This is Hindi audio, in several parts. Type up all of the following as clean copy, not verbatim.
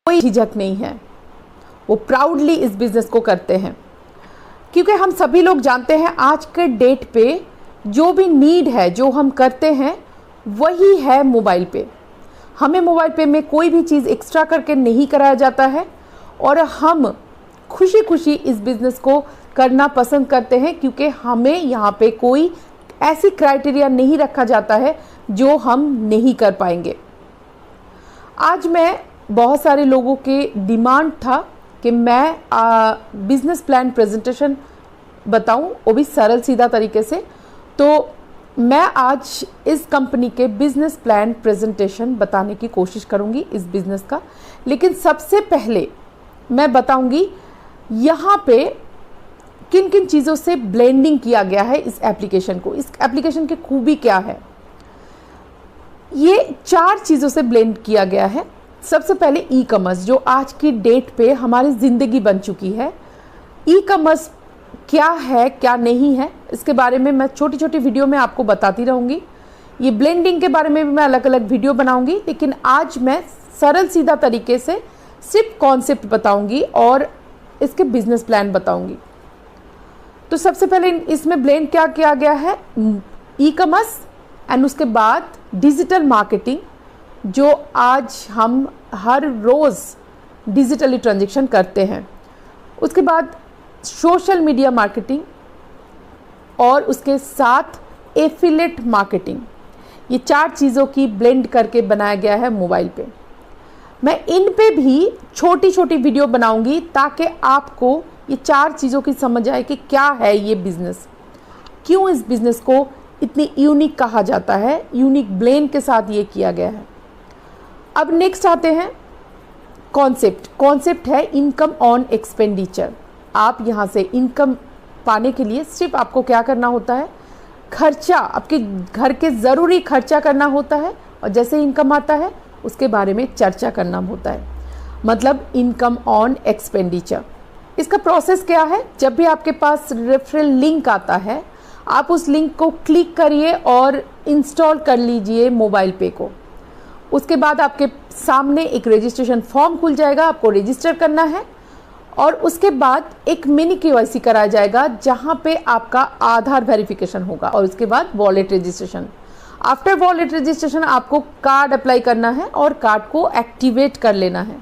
कोई झिझक नहीं है, वो प्राउडली इस बिज़नेस को करते हैं। क्योंकि हम सभी लोग जानते हैं आज के डेट पे जो भी नीड है, जो हम करते हैं वही है मोबाइल पे। हमें मोबाइल पे में कोई भी चीज़ एक्स्ट्रा करके नहीं कराया जाता है और हम खुशी खुशी इस बिज़नेस को करना पसंद करते हैं, क्योंकि हमें यहाँ पे कोई ऐसी क्राइटेरिया नहीं रखा जाता है जो हम नहीं कर पाएंगे। आज मैं बहुत सारे लोगों के डिमांड था कि मैं बिज़नेस प्लान प्रेजेंटेशन बताऊं, वो भी सरल सीधा तरीके से। तो मैं आज इस कंपनी के बिज़नेस प्लान प्रेजेंटेशन बताने की कोशिश करूंगी इस बिज़नेस का। लेकिन सबसे पहले मैं बताऊंगी यहाँ पे किन किन चीज़ों से ब्लेंडिंग किया गया है इस एप्लीकेशन को। इस एप्लीकेशन की खूबी क्या है, ये 4 चीज़ों से ब्लेंड किया गया है। सबसे पहले ई कॉमर्स, जो आज की डेट पे हमारी ज़िंदगी बन चुकी है। ई कॉमर्स क्या है क्या नहीं है, इसके बारे में मैं छोटी छोटी वीडियो में आपको बताती रहूँगी। ये ब्लेंडिंग के बारे में भी मैं अलग अलग वीडियो बनाऊँगी, लेकिन आज मैं सरल सीधा तरीके से सिर्फ कॉन्सेप्ट बताऊँगी और इसके बिजनेस प्लान बताऊँगी। तो सबसे पहले इसमें ब्लेंड क्या किया गया है, ई कॉमर्स एंड उसके बाद डिजिटल मार्केटिंग, जो आज हम हर रोज़ डिजिटली ट्रांजैक्शन करते हैं। उसके बाद सोशल मीडिया मार्केटिंग और उसके साथ एफिलेट मार्केटिंग। ये 4 चीज़ों की ब्लेंड करके बनाया गया है मोबाइल पे। मैं इन पे भी छोटी छोटी वीडियो बनाऊंगी ताकि आपको ये 4 चीज़ों की समझ आए कि क्या है ये बिज़नेस, क्यों इस बिज़नेस को इतनी यूनिक कहा जाता है, यूनिक ब्लेंड के साथ ये किया गया है। अब नेक्स्ट आते हैं कॉन्सेप्ट। कॉन्सेप्ट है इनकम ऑन एक्सपेंडिचर। आप यहाँ से इनकम पाने के लिए सिर्फ आपको क्या करना होता है, खर्चा, आपके घर के ज़रूरी खर्चा करना होता है और जैसे इनकम आता है उसके बारे में चर्चा करना होता है, मतलब इनकम ऑन एक्सपेंडिचर। इसका प्रोसेस क्या है, जब भी आपके पास रेफरल लिंक आता है आप उस लिंक को क्लिक करिए और इंस्टॉल कर लीजिए मोबाइल पे को। उसके बाद आपके सामने एक रजिस्ट्रेशन फॉर्म खुल जाएगा, आपको रजिस्टर करना है और उसके बाद एक मिनी केवाईसी कराया जाएगा जहां पे आपका आधार वेरिफिकेशन होगा और उसके बाद wallet registration. After wallet registration आपको कार्ड अप्लाई करना है और कार्ड को एक्टिवेट कर लेना है।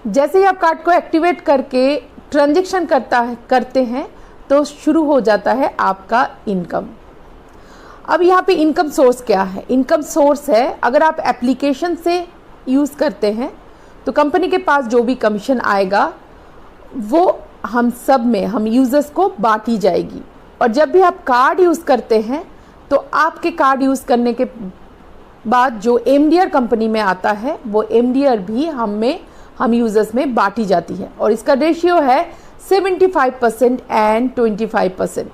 जैसे ही आप कार्ड को एक्टिवेट करके ट्रांजेक्शन करते हैं तो शुरू हो जाता है आपका इनकम। अब यहाँ पे इनकम सोर्स क्या है, इनकम सोर्स है अगर आप एप्लीकेशन से यूज़ करते हैं तो कंपनी के पास जो भी कमीशन आएगा वो हम सब में, हम यूज़र्स को बांटी जाएगी। और जब भी आप कार्ड यूज़ करते हैं तो आपके कार्ड यूज़ करने के बाद जो एमडीआर कंपनी में आता है वो एमडीआर भी हम यूज़र्स में बांटी जाती है और इसका रेशियो है 75% एंड 25%।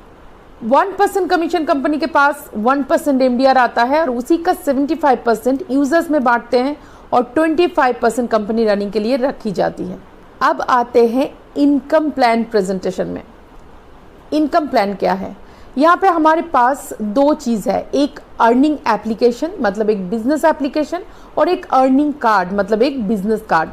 1% कमीशन कंपनी के पास 1% एमडीआर आता है और उसी का 75% यूज़र्स में बांटते हैं और 25% कंपनी रनिंग के लिए रखी जाती है। अब आते हैं इनकम प्लान प्रेजेंटेशन में। इनकम प्लान क्या है, यहाँ पे हमारे पास 2 चीज़ है, एक अर्निंग एप्लीकेशन मतलब एक बिजनेस एप्लीकेशन और एक अर्निंग कार्ड मतलब एक बिजनेस कार्ड।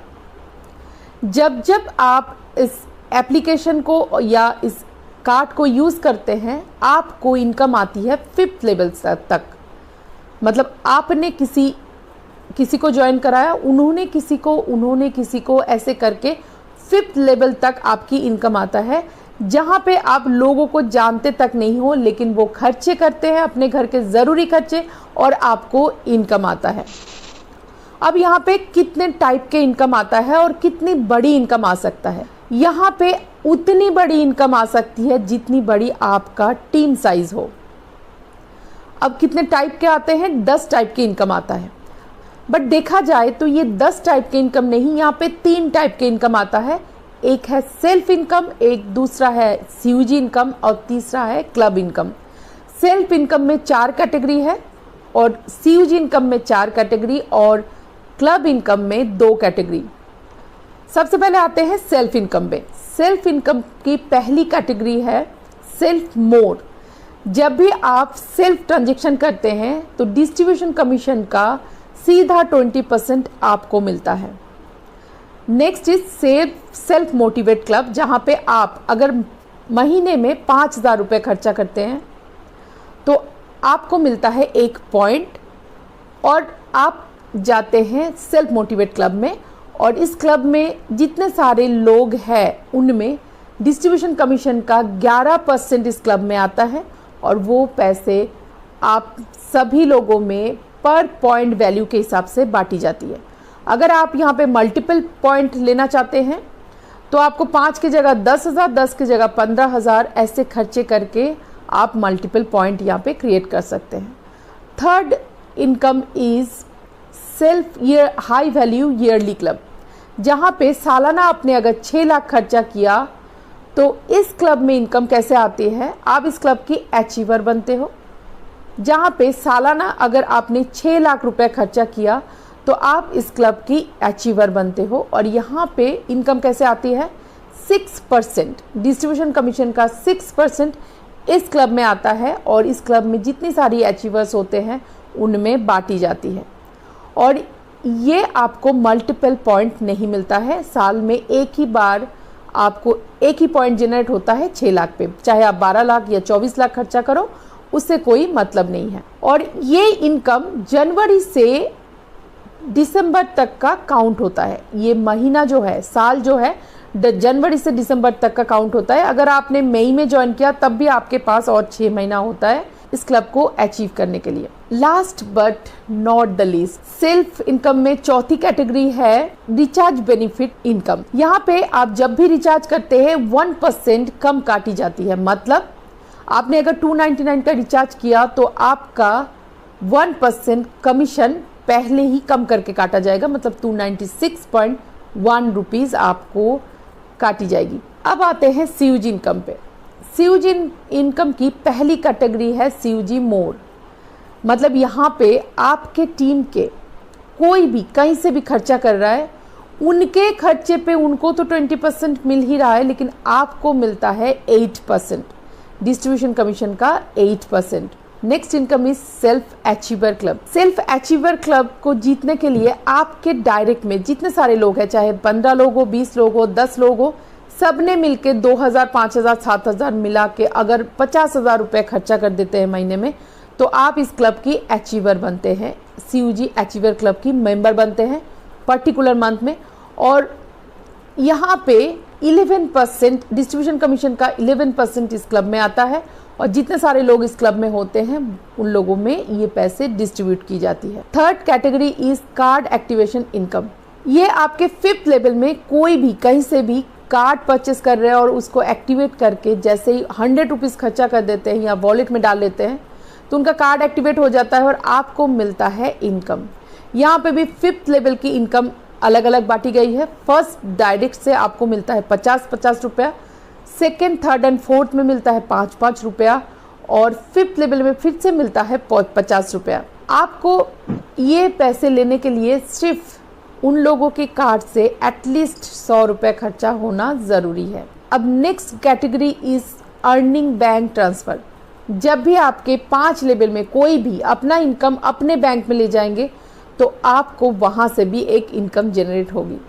जब आप इस एप्लीकेशन को या इस कार्ड को यूज़ करते हैं आपको इनकम आती है 5th लेवल तक। मतलब आपने किसी को ज्वाइन कराया, उन्होंने किसी को ऐसे करके 5th लेवल तक आपकी इनकम आता है, जहाँ पे आप लोगों को जानते तक नहीं हो लेकिन वो खर्चे करते हैं अपने घर के ज़रूरी खर्चे और आपको इनकम आता है। अब यहाँ पे कितने टाइप के इनकम आता है और कितनी बड़ी इनकम आ सकता है, यहाँ पे उतनी बड़ी इनकम आ सकती है जितनी बड़ी आपका टीम साइज हो। अब कितने टाइप के आते हैं, 10 टाइप की इनकम आता है। बट देखा जाए तो ये 10 टाइप के इनकम नहीं, यहाँ पे 3 टाइप के इनकम आता है। एक है सेल्फ इनकम, एक दूसरा है सीयूजी इनकम और तीसरा है क्लब इनकम। सेल्फ इनकम में 4 कैटेगरी है और सीयूजी इनकम में 4 कैटेगरी और क्लब इनकम में 2 कैटेगरी। सबसे पहले आते हैं सेल्फ इनकम में। सेल्फ इनकम की पहली कैटेगरी है सेल्फ मोड। जब भी आप सेल्फ ट्रांजेक्शन करते हैं तो डिस्ट्रीब्यूशन कमीशन का सीधा 20% आपको मिलता है। Next is self motivate club, जहाँ पे आप अगर महीने में 5,000 रुपये खर्चा करते हैं तो आपको मिलता है 1 पॉइंट और आप जाते हैं सेल्फ मोटिवेट क्लब में। और इस क्लब में जितने सारे लोग हैं उनमें डिस्ट्रीब्यूशन कमीशन का 11% इस क्लब में आता है और वो पैसे आप सभी लोगों में पर पॉइंट वैल्यू के हिसाब से बांटी जाती है। अगर आप यहाँ पे मल्टीपल पॉइंट लेना चाहते हैं तो आपको 5 की जगह 10,000, 10 की जगह 15,000 ऐसे खर्चे करके आप मल्टीपल पॉइंट यहाँ पे क्रिएट कर सकते हैं। Third income is self high value yearly club, जहाँ पे सालाना आपने अगर 6 लाख खर्चा किया तो इस क्लब में इनकम कैसे आती है, आप इस क्लब की अचीवर बनते हो। जहाँ पे सालाना अगर आपने 6 लाख रुपए खर्चा किया तो आप इस क्लब की अचीवर बनते हो। और यहाँ पे इनकम कैसे आती है, 6% डिस्ट्रीब्यूशन कमीशन का 6% इस क्लब में आता है और इस क्लब में जितनी सारी अचीवर्स होते हैं उनमें बांटी जाती है। और ये आपको मल्टीपल पॉइंट नहीं मिलता है, साल में एक ही बार आपको एक ही पॉइंट जनरेट होता है 6 लाख पे, चाहे आप 12 लाख या 24 लाख खर्चा करो, उससे कोई मतलब नहीं है। और ये इनकम जनवरी से दिसंबर तक का काउंट होता है। ये महीना जो है, साल जो है जनवरी से दिसंबर तक का काउंट होता है। अगर आपने मई में ज्वाइन किया तब भी आपके पास और 6 महीना होता है इस क्लब को अचीव करने के लिए। Last but not the least, self income में चौथी कैटेगरी है रिचार्ज बेनिफिट इनकम। यहाँ पे आप जब भी रिचार्ज करते हैं 1% कम काटी जाती है। मतलब आपने अगर 299 का रिचार्ज किया तो आपका 1% कमीशन पहले ही कम करके काटा जाएगा, मतलब 296.1 रुपीज़ आपको काटी जाएगी। अब आते हैं सीयूजी इनकम पे। सीयूजी इनकम की पहली कैटेगरी है सीयूजी मोर, मतलब यहाँ पे आपके टीम के कोई भी कहीं से भी खर्चा कर रहा है, उनके खर्चे पे उनको तो 20% मिल ही रहा है, लेकिन आपको मिलता है 8%, डिस्ट्रीब्यूशन कमीशन का 8%। Next income is self achiever club. Self achiever club को जीतने के लिए आपके डायरेक्ट में जितने सारे लोग हैं, चाहे 15 लोग हो, 20 लोग हो, 10 लोग हो, सब ने मिलके 2,000, 5,000, 7,000 मिला के अगर 50,000 रुपये खर्चा कर देते हैं महीने में तो आप इस क्लब की अचीवर बनते हैं, सीयूजी अचीवर क्लब की मेंबर बनते हैं पर्टिकुलर मंथ में। और यहाँ पे 11% डिस्ट्रीब्यूशन कमीशन का 11% इस क्लब में आता है और जितने सारे लोग इस क्लब में होते हैं उन लोगों में ये पैसे डिस्ट्रीब्यूट की जाती है। Third category is called activation income. ये आपके 5th लेवल में कोई भी कहीं से भी कार्ड परचेस कर रहे हैं और उसको एक्टिवेट करके जैसे ही 100 रुपीज़ खर्चा कर देते हैं या वॉलेट में डाल लेते हैं तो उनका कार्ड एक्टिवेट हो जाता है और आपको मिलता है इनकम। यहाँ पे भी 5th लेवल की इनकम अलग अलग बांटी गई है। फर्स्ट डायरेक्ट से आपको मिलता है 50-50 रुपया, सेकेंड, थर्ड एंड फोर्थ में मिलता है 5-5 रुपया और 5th लेवल में फिर से मिलता है 50 रुपया। आपको ये पैसे लेने के लिए सिर्फ उन लोगों के कार्ड से एटलीस्ट 100 रुपये खर्चा होना ज़रूरी है। अब next category is earning bank transfer. जब भी आपके 5 लेवल में कोई भी अपना इनकम अपने बैंक में ले जाएंगे तो आपको वहाँ से भी एक इनकम जनरेट होगी।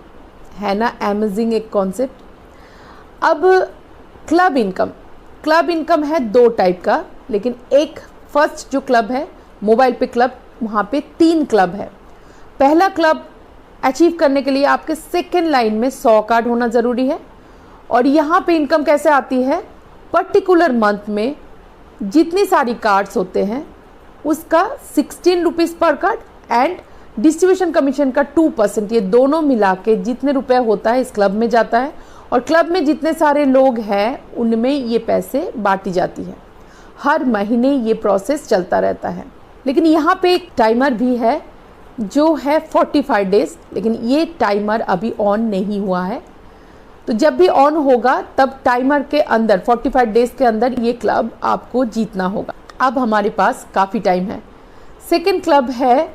है ना अमेजिंग एक कॉन्सेप्ट। अब क्लब इनकम। क्लब इनकम है 2 टाइप का, लेकिन एक फर्स्ट जो क्लब है मोबाइल पे क्लब, वहाँ पे 3 क्लब है। पहला क्लब अचीव करने के लिए आपके सेकेंड लाइन में 100 कार्ड होना ज़रूरी है। और यहाँ पे इनकम कैसे आती है, पर्टिकुलर मंथ में जितनी सारी कार्ड्स होते हैं उसका 16 रुपीज़ पर कार्ड एंड डिस्ट्रीब्यूशन कमीशन का 2%, ये दोनों मिला के जितने रुपए होता है इस क्लब में जाता है और क्लब में जितने सारे लोग हैं उनमें ये पैसे बांटी जाती है। हर महीने ये प्रोसेस चलता रहता है। लेकिन यहाँ पे एक टाइमर भी है जो है 45 डेज, लेकिन ये टाइमर अभी ऑन नहीं हुआ है। तो जब भी ऑन होगा तब टाइमर के अंदर 45 डेज के अंदर ये क्लब आपको जीतना होगा। अब हमारे पास काफ़ी टाइम है। सेकेंड क्लब है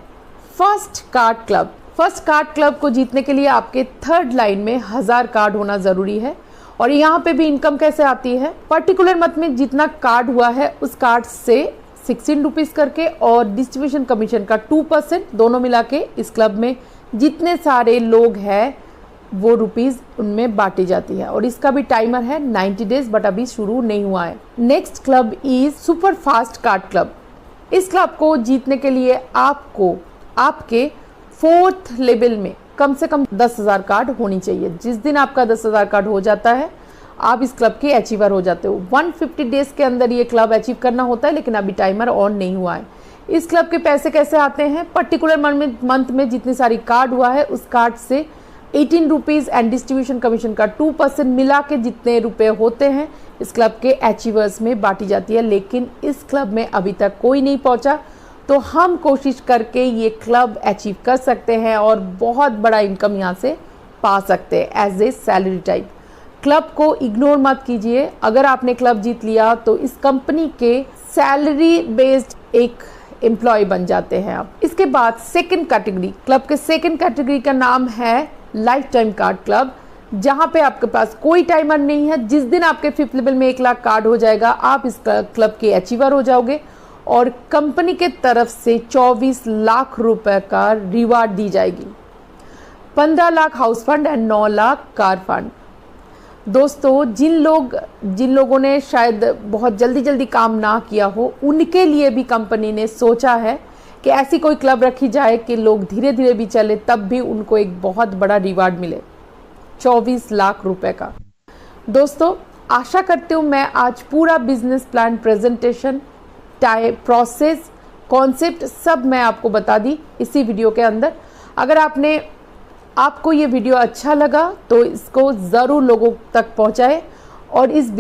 first card club. First card club को जीतने के लिए आपके थर्ड लाइन में 1000 कार्ड होना ज़रूरी है। और यहाँ पे भी इनकम कैसे आती है, पर्टिकुलर मंथ में जितना कार्ड हुआ है उस कार्ड से 16 रुपीज़ करके और डिस्ट्रीब्यूशन कमीशन का 2%, दोनों मिला के इस क्लब में जितने सारे लोग हैं वो रुपीज़ उनमें बांटी जाती है। और इसका भी टाइमर है 90 डेज, बट अभी शुरू नहीं हुआ है। Next club is super fast card club. इस क्लब को जीतने के लिए आपको आपके 4th लेवल में कम से कम 10,000 कार्ड होनी चाहिए। जिस दिन आपका 10,000 कार्ड हो जाता है आप इस क्लब के अचीवर हो जाते हो। 150 डेज के अंदर ये क्लब अचीव करना होता है, लेकिन अभी टाइमर ऑन नहीं हुआ है। इस क्लब के पैसे कैसे आते हैं? पर्टिकुलर मंथ में जितनी सारी कार्ड हुआ है उस कार्ड से 18 रुपीज़ एंड डिस्ट्रीब्यूशन कमीशन का 2% मिला के जितने रुपए होते हैं इस क्लब के अचीवर्स में बांटी जाती है। लेकिन इस क्लब में अभी तक कोई नहीं पहुंचा, तो हम कोशिश करके ये क्लब अचीव कर सकते हैं और बहुत बड़ा इनकम यहाँ से पा सकते हैं as a salary type. Club को इग्नोर मत कीजिए। अगर आपने क्लब जीत लिया तो इस कंपनी के सैलरी बेस्ड एक एम्प्लॉय बन जाते हैं आप। इसके बाद सेकंड कैटेगरी, क्लब के सेकंड कैटेगरी का नाम है लाइफ टाइम कार्ड क्लब, जहां पे आपके पास कोई टाइमर नहीं है। जिस दिन आपके 5th लेवल में 1 लाख कार्ड हो जाएगा आप इस क्लब के अचीवर हो जाओगे और कंपनी के तरफ से 24 लाख रुपए का रिवार्ड दी जाएगी। 15 lakh house fund and 9 lakh car fund. दोस्तों, जिन लोगों ने शायद बहुत जल्दी काम ना किया हो, उनके लिए भी कंपनी ने सोचा है कि ऐसी कोई क्लब रखी जाए कि लोग धीरे धीरे भी चले, तब भी उनको एक बहुत बड़ा रिवार्ड मिले 24 लाख रुपए का। दोस्तों, आशा करती हूँ मैं आज पूरा business plan, presentation, process, concept सब मैं आपको बता दी इसी वीडियो के अंदर। अगर आपको ये वीडियो अच्छा लगा तो इसको ज़रूर लोगों तक पहुँचाएं और इस